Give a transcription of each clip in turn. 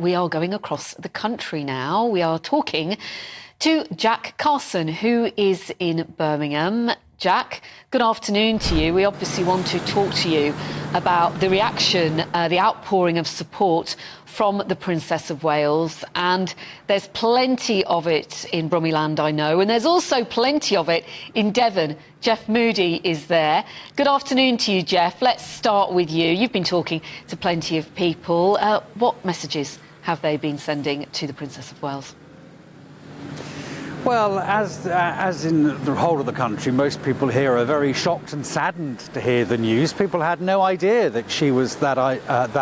we are going across the country now. We are talking to Jack Carson, who is in Birmingham. Jack, good afternoon to you. We obviously want to talk to you about the reaction, the outpouring of support from the Princess of Wales. And there's plenty of it in Brummieland, I know. And there's also plenty of it in Devon. Jeff Moody is there. Good afternoon to you, Jeff. Let's start with you. You've been talking to plenty of people. What messages have they been sending to the Princess of Wales? Well, as in the whole of the country, most people here are very shocked and saddened to hear the news. People had no idea that she was that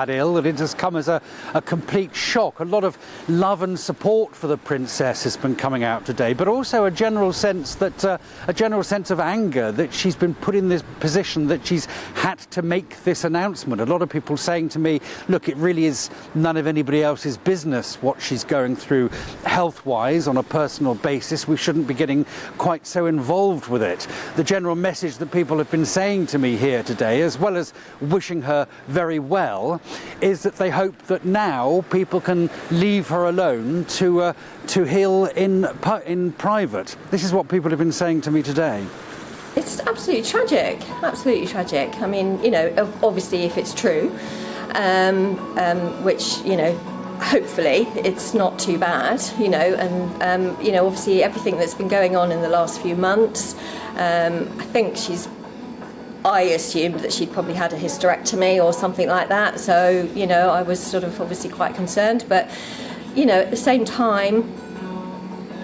ill, and it has come as a complete shock. A lot of love and support for the princess has been coming out today, but also a general sense of anger that she's been put in this position, that she's had to make this announcement. A lot of people saying to me, look, it really is none of anybody else's business what she's going through health-wise on a personal basis. We shouldn't be getting quite so involved with it. The general message that people have been saying to me here today, as well as wishing her very well, is that they hope that now people can leave her alone to heal in private. This is what people have been saying to me today. It's absolutely tragic, absolutely tragic. I mean, you know, obviously if it's true, which, you know, hopefully it's not too bad, you know, and you know, obviously everything that's been going on in the last few months, I assumed that she'd probably had a hysterectomy or something like that, so, you know, I was sort of obviously quite concerned, but, you know, at the same time,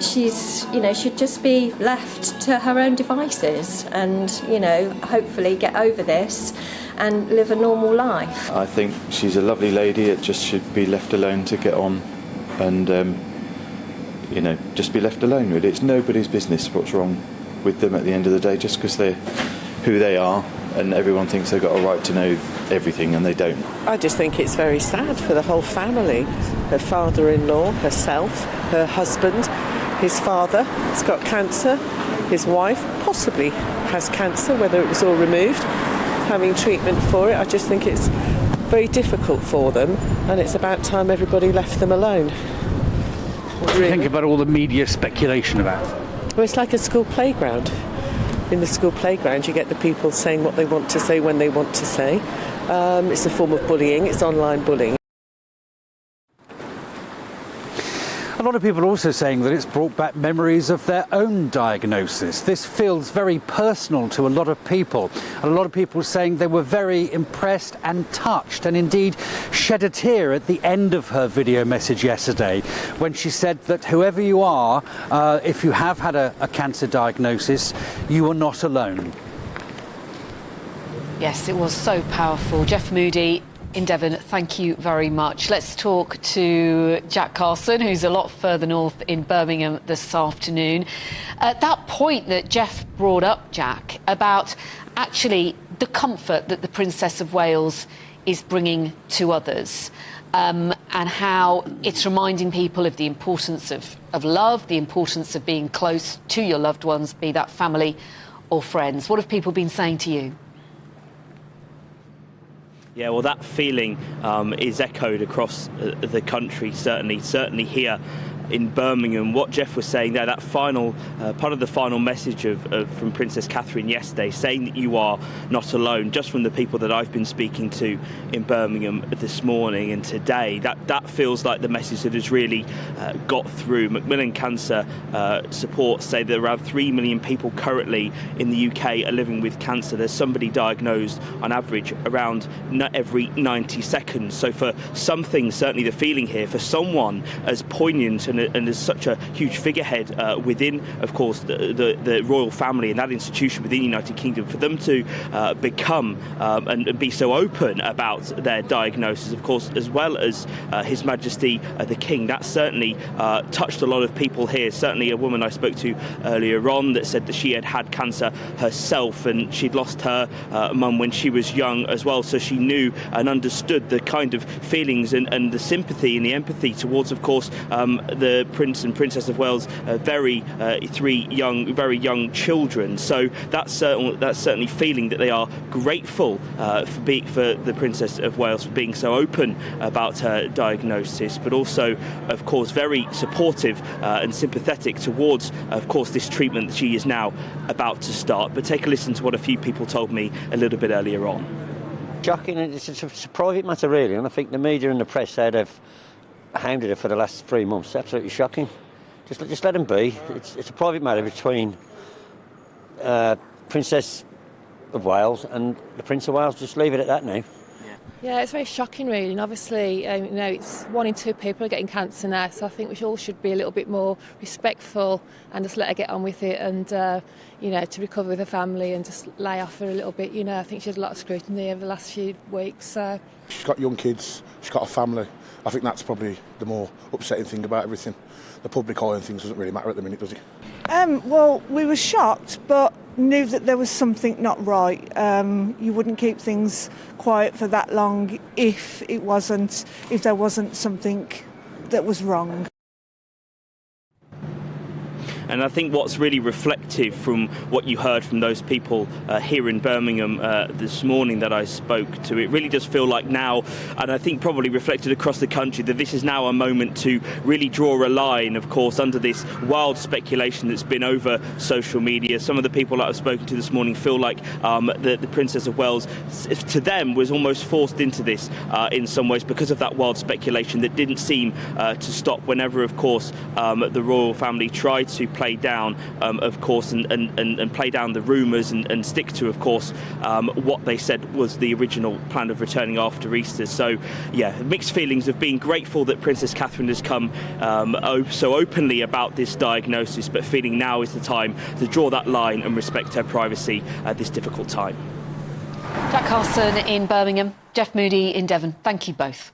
she's, you know, should just be left to her own devices and, you know, hopefully get over this and live a normal life. I think she's a lovely lady. It just should be left alone to get on and, you know, just be left alone, really. It's nobody's business what's wrong with them at the end of the day, just because they're who they are, and everyone thinks they've got a right to know everything, and they don't. I just think it's very sad for the whole family. Her father-in-law, herself, her husband, his father has got cancer, his wife possibly has cancer, whether it was all removed, having treatment for it. I just think it's very difficult for them, and it's about time everybody left them alone. What do you think about all the media speculation about it? Well, it's like a school playground. In the school playground, you get the people saying what they want to say when they want to say. It's a form of bullying. It's online bullying. A lot of people are also saying that it's brought back memories of their own diagnosis. This feels very personal to a lot of people. And a lot of people saying they were very impressed and touched, and indeed shed a tear at the end of her video message yesterday when she said that whoever you are, if you have had a cancer diagnosis, you are not alone. Yes, it was so powerful. Jeff Moody in Devon, thank you very much. Let's talk to Jack Carson, who's a lot further north in Birmingham this afternoon. At that point that Jeff brought up, Jack, about actually the comfort that the Princess of Wales is bringing to others, and how it's reminding people of the importance of love, the importance of being close to your loved ones, be that family or friends. What have people been saying to you? Yeah, well, that feeling is echoed across the country, certainly here in Birmingham. What Jeff was saying there, that final part of the final message from Princess Catherine yesterday, saying that you are not alone, just from the people that I've been speaking to in Birmingham this morning and today, that feels like the message that has really got through. Macmillan Cancer Support say that around 3 million people currently in the UK are living with cancer. There's somebody diagnosed on average around every 90 seconds. So for something, certainly the feeling here, for someone as poignant and as such a huge figurehead within, of course, the royal family and that institution within the United Kingdom, for them to become and be so open about their diagnosis, of course, as well as His Majesty the King, that certainly touched a lot of people here. Certainly a woman I spoke to earlier on that said that she had cancer herself, and she'd lost her mum when she was young as well, so she knew and understood the kind of feelings and the sympathy and the empathy towards, of course, the Prince and Princess of Wales, very young children. So that's certainly feeling that they are grateful for the Princess of Wales for being so open about her diagnosis, but also, of course, very supportive and sympathetic towards, of course, this treatment that she is now about to start. But take a listen to what a few people told me a little bit earlier on. Shocking, and it's a private matter really, and I think the media and the press said have hounded her for the last 3 months. Absolutely shocking. Just let them be. It's a private matter between Princess of Wales and the Prince of Wales. Just leave it at that now. Yeah, it's very shocking really, and obviously it's 1 in 2 people are getting cancer now, so I think we all should be a little bit more respectful and just let her get on with it, and to recover with her family and just lay off her a little bit. I think she had a lot of scrutiny over the last few weeks. So. She's got young kids, she's got a family. I think that's probably the more upsetting thing about everything. The public eye and things doesn't really matter at the minute, does it? Well, we were shocked, but knew that there was something not right. You wouldn't keep things quiet for that long if there wasn't something that was wrong. And I think what's really reflective from what you heard from those people here in Birmingham this morning that I spoke to, it really does feel like now, and I think probably reflected across the country, that this is now a moment to really draw a line, of course, under this wild speculation that's been over social media. Some of the people that I've spoken to this morning feel like the Princess of Wales, to them, was almost forced into this in some ways because of that wild speculation that didn't seem to stop whenever, of course, the royal family tried to play down, of course, and play down the rumours and stick to, of course, what they said was the original plan of returning after Easter. So, yeah, mixed feelings of being grateful that Princess Catherine has come so openly about this diagnosis, but feeling now is the time to draw that line and respect her privacy at this difficult time. Jack Carson in Birmingham, Jeff Moody in Devon. Thank you both.